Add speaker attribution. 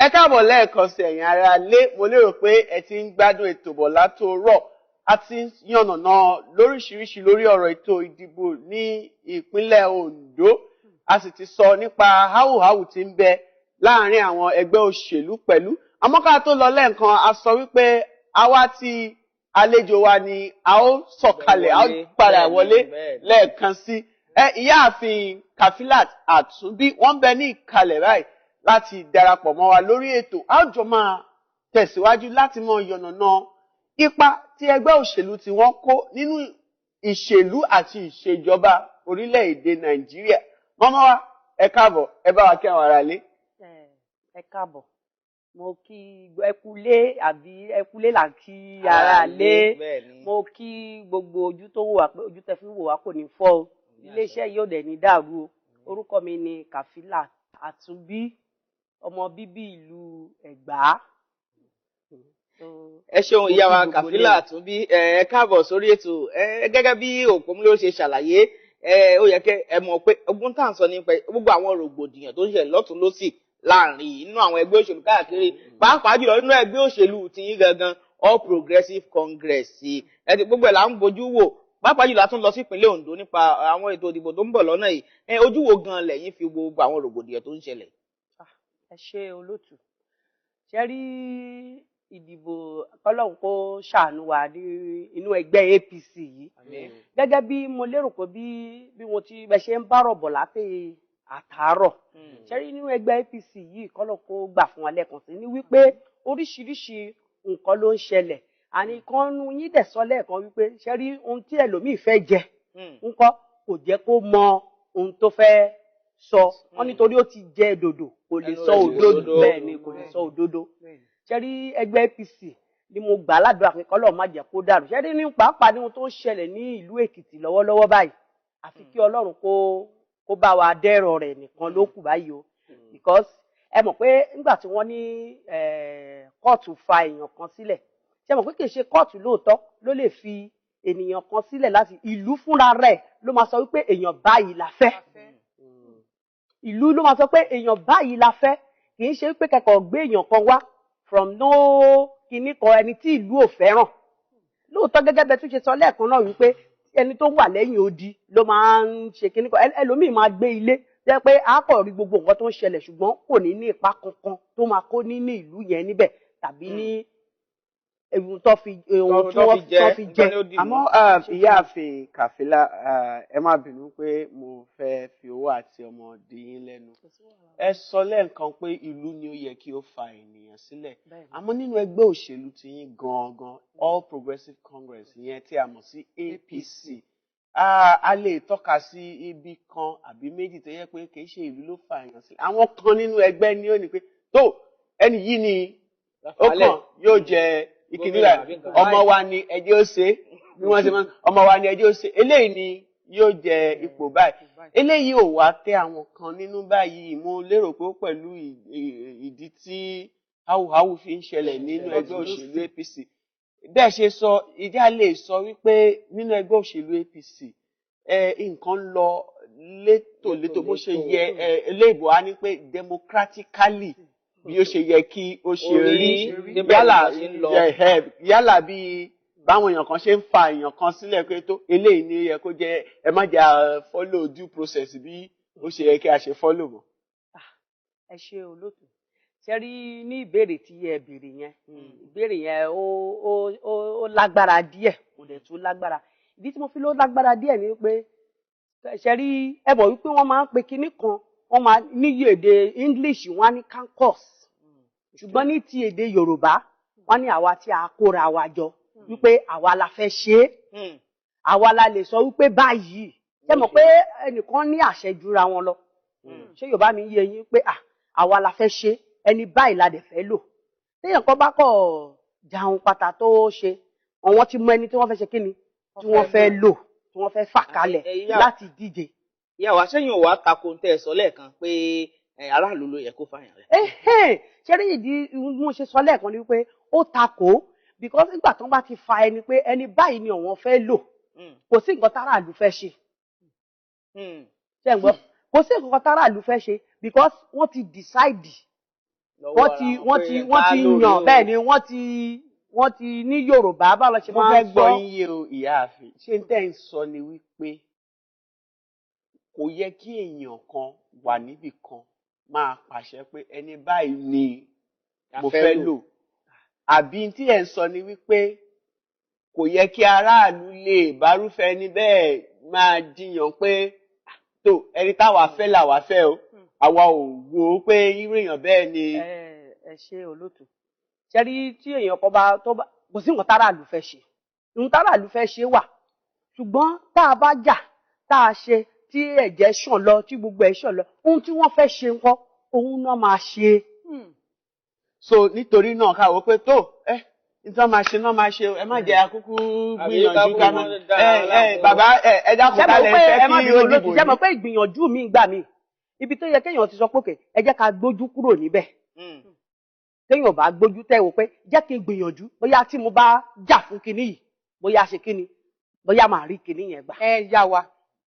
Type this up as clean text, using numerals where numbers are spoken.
Speaker 1: Ẹ káàbọ̀ lẹ́ẹ̀kan sí ẹ̀yin ará ilé, mo lérò pé ẹ ti ń gbádùn ètò bọ̀ látòórọ̀. A ti ń yànnàná lóríṣiríṣi lórí ọ̀rọ̀ ètò ìdìbò ní ìpínlẹ̀ Ondo. A sì ti sọ nípa háwùháwù tí ń bẹ láàárín àwọn ẹgbẹ́ òṣèlú pẹ̀lú. Àmọ́ ká tó lọ lẹ́ẹ̀kan, a sọ wípé àwa tí àlejò wa ni a ó sọ̀kalẹ̀, a ó padà wọlé lẹ́ẹ̀kan sí. Ìyáàfin Kafilat Àtúnbí, wọ́n bẹ ní ìkàlẹ̀ báyìí láti darapọ̀ mọ́ wa lórí ètò. A jọ máa tẹ̀síwájú láti mọ yànnàná ipa tí ẹgbẹ́ òṣèlú tí wọ́n kó nínú ìṣèlú àti ìṣèjọba orílẹ̀-èdè Nàìjíríà. Màmá wa, ẹ káàbọ̀, ẹ bá wa kí àwọn ará ilé.
Speaker 2: Ẹ káàbọ̀. Mo kí ẹkúlé àbí ẹkúlé là kí ará ilé. Mo kí gbogbo ojú tó wò wá pé ojú tẹ́ fi wò wá kò ní fọ́ o. Iléeṣẹ́ yóò dẹ̀ ní dàrú o. Orúkọ mi ni Kafilat Àtúnbí, ọmọ bíbí ìlú Ẹ̀gbá.
Speaker 3: Ẹ ṣeun ìyá wa Kafilat Àtúnbí, ẹ káàbọ̀ sórí ètò. Gẹ́gẹ́ bí Òpómúléró ṣe ṣàlàyé, ó yẹ kẹ́ ẹ mọ̀ pé ogun tá à ń sọ nípa gbogbo àwọn rògbòdìyàn tó ń ṣẹlẹ̀ lọ́tùn lósì láàrin inú àwọn ẹgbẹ́ òṣèlú káàkiri, pàápàá jùlọ nínú ẹgbẹ́ òṣèlú tiyín gangan All Progressive Congress. Gbogbo ẹ̀ là ń bojú wò, pàápàá jùlọ a tún lọ sí ìpínlẹ̀ Ondo nípa àwọn ètò ìdìbò tó ń bọ̀ lọ́nà yìí. Ojú wo gan lẹ́yìn fi gbogbo àwọn rògbòdìyàn tó ń ṣẹlẹ̀?
Speaker 2: Ẹ ṣé olótù. Ṣé rí ìdìbò kọ́lọ́hún kó ṣàánú wa ní inú ẹgbẹ́ APC yìí. Gẹ́gẹ́ bí mo lérò pé bí mo ti bẹ ṣe ń bárọ̀ bọ̀ láti àtàárọ̀. Ṣé rí nínú ẹgbẹ́ APC yìí kọ́lọ́hún kó gbà fún wa lẹ́ẹ̀kan sí ní wípé oríṣiríṣi nǹkan ló ń ṣẹlẹ̀. Àní kan nu yín dẹ̀ sọ lẹ́ẹ̀kan wípé ṣé rí ohun tí ẹlòmíì fẹ́ jẹ ńkọ́ kò jẹ́ kó mọ ohun tó fẹ́ sọ. Wọ́n nítorí ó ti jẹ dòdò kò lè sọ òdodo, bẹ́ẹ̀ ni kò lè sọ òdodo. Ṣé rí ẹgbẹ́ APC ni mo gbà ládùúrà pé kọ́lọ́hún má jẹ́ kó dàrú. Ṣé rí ní pàápàá ní ohun tó ń ṣẹlẹ̀ ní ìlú Èkìtì lọ́wọ́lọ́wọ́ báyìí, àfi kí Ọlọ́run kó bá wa dẹ́rọ̀ rẹ̀ nìkan ló kù báyìí o. Because ẹ mọ̀ pé nígbà tí wọ́n ní kóòtù fa èèyàn kan sílẹ̀, ṣé mọ̀ pé kì í ṣe kóòtù lóòótọ́ ló lè fi ènìyàn kan sílẹ̀ láti ìlú fúnra rẹ̀ ló máa sọ wípé èèyàn báyìí la fẹ́. Ìlú ló máa sọ pé èèyàn báyìí la fẹ́, kì í ṣe wípé kẹ́kọ̀ọ́ gbé èèyàn kan wá from no kinní kan ẹni tí ìlú ò fẹ́ràn. Lóòótọ́ gẹ́gẹ́ bẹ́ẹ̀ tún ṣe sọ lẹ́ẹ̀kan náà wípé ẹni tó wà lẹ́yìn odi ló máa ń ṣe kinní kan. Ẹlòmíì máa gbé ilé jẹ́ pé a kò rí gbogbo nǹkan tó ń ṣẹlẹ̀ ṣùgbọ́n kò ní ní ipa kankan tó máa kó nínú ìlú yẹn níbẹ̀ tàbí ní ewu tó fi jẹ.
Speaker 1: Àmọ́ ìyáàfin Kafilat, ẹ má bínú pé mo fẹ́ fi owó àti ọmọ dí yín lẹ́nu. Ẹ sọ lẹ́ẹ̀kan pé ìlú ni ó yẹ kí ó fa ènìyàn sílẹ̀. Àmọ́ nínú ẹgbẹ́ òṣèlú tiyín gangan All Progressive Congress yẹn tí a mọ̀ sí APC, a lè tọ́ka sí ibi kan àbí méjì tó yẹ pé kì í ṣe ìlú ló fa èèyàn sílẹ̀. Àwọn kan nínú ẹgbẹ́ ni ó ní pé tó ẹni yìí ni ó kàn yóò jẹ ìkíní rẹ̀, ọmọ wa ni ẹjẹ́ ó ṣe bí wọ́n ṣe máa ń ọmọ wa ni ẹjẹ́ ó ṣe, eléyìí ni yóò jẹ ipò báyìí. Eléyìí ò wá tẹ́ àwọn kan nínú báyìí. Mo lérò pé pẹ̀lú ìdí tí háwùháwù fi ń ṣẹlẹ̀ nínú ẹgbẹ́ òṣèlú APC. Bẹ́ẹ̀ ṣe sọ, ìjà lè sọ wípé nínú ẹgbẹ́ òṣèlú APC nǹkan lọ létòlétò bó ṣe yẹ, eléèbó á ní pé democratically bí ó ṣe yẹ kí ó ṣe rí, yálà bí báwọn èèyàn kan ṣe ń fa èèyàn kan sílẹ̀ pé tó eléyìí ni ó yẹ kó jẹ́, ẹ má jẹ́ follow due process bí ó ṣe yẹ kí a ṣe follow mọ́.
Speaker 2: Ẹ ṣé olóòtú. Ṣé rí ní ìbéèrè tí ẹ béèrè yẹn, ìbéèrè yẹn ó lágbára díẹ̀, kò dẹ̀ tún lágbára. Ìdí tí mo fi ló lágbára díẹ̀ ni pé ṣé rí ẹ mọ̀ wípé wọ́n máa ń pe kinní kan, wọ́n máa ní èdè English wọ́n á ní caucus, ṣùgbọ́n ní ti èdè Yorùbá wọ́n ní àwa tí a kóra wa jọ wípé àwa la fẹ́ ṣe é, àwa la lè sọ wípé báyìí. Ṣé mọ̀ pé ẹnìkan ní àṣẹ jura wọn lọ? Ṣé Yorùbá mi yé yín pé àwa la fẹ́ ṣe ẹni báyìí la dẹ̀ fẹ́ lò. Téèyàn kan bá kọ̀ jàun pátá tó ṣe, àwọn ti mọ ẹni tí wọ́n fẹ́ ṣe kíni tí wọ́n fẹ́ lò, tí wọ́n fẹ́ fà kalẹ̀ láti díje.
Speaker 3: Ìyá wa sẹ́yìn ò wá tako tẹ́ ẹ sọ lẹ́ẹ̀kan pé aráàlú ló yẹ kó fàyàn rẹ̀.
Speaker 2: Ṣé rí ìdí mo ṣe sọ lẹ́ẹ̀kan ni wípé ó tako because nígbà tó bá ti fa ẹni pé ẹni báyìí ni àwọn fẹ́ lò, kò sí nǹkan táráàlú fẹ́ ṣe. Ṣé ń gbọ́? Kò sí nǹkan táráàlú fẹ́ ṣe because wọ́n ti decide wọ́n ti yàn bẹ́ẹ̀ ni wọ́n ti ní Yorùbá bá lọ ṣe máa ń sọ.
Speaker 1: mo fẹ́ gbọ́ yín yé o ìyáàfin ṣé n tẹ́ ń sọ ni wípé kò yẹ kí èèyàn kan wà níbì kan máa pàṣẹ pé ẹni báyìí ni mo fẹ́ lò àbí tí ẹ̀ ń sọ ni wípé kò yẹ kí aráàlú lè bárúfẹ́ ẹni bẹ́ẹ̀ máa jiyàn pé tó ẹni táwa fẹ́ làwa fẹ́ o àwa ò wò ó pé irú èèyàn bẹ́ẹ̀ ni.
Speaker 2: ẹ ṣe olóòtú ṣẹ́rí tí èèyàn kan bá kò sí nǹkan táráàlú fẹ́ ṣe nǹkan táráàlú fẹ́ ṣe wà ṣùgbọ́n tá a bá jà tá a ṣe tí ẹ̀jẹ̀ ṣàn lọ tí gbogbo ẹ̀ ṣàn lọ ohun tí wọ́n fẹ́ ṣe ńkọ́ òun náà máa ṣe.
Speaker 1: so nítorí náà ká wò pé tó nítorí máa ṣe náà máa ṣe ẹ má jẹ́ àkókò gbìyànjú ká mọ́ bàbá ẹ dákun ká lè fẹ́ kí ó dìbò yìí.
Speaker 2: ṣé mo pé ìgbìyànjú mi gbà mí ibi tó yẹ kéèyàn ti sọ pé ẹ jẹ́ ká gbójú kúrò níbẹ̀ téèyàn bá gbójú tẹ́ wò pé jẹ́ kí n gbìyànjú bóyá tí mo bá jà fún kinní yìí bóyá ṣe kinní bóyá màá rí kinní yẹn gbà.
Speaker 3: ẹ yá wa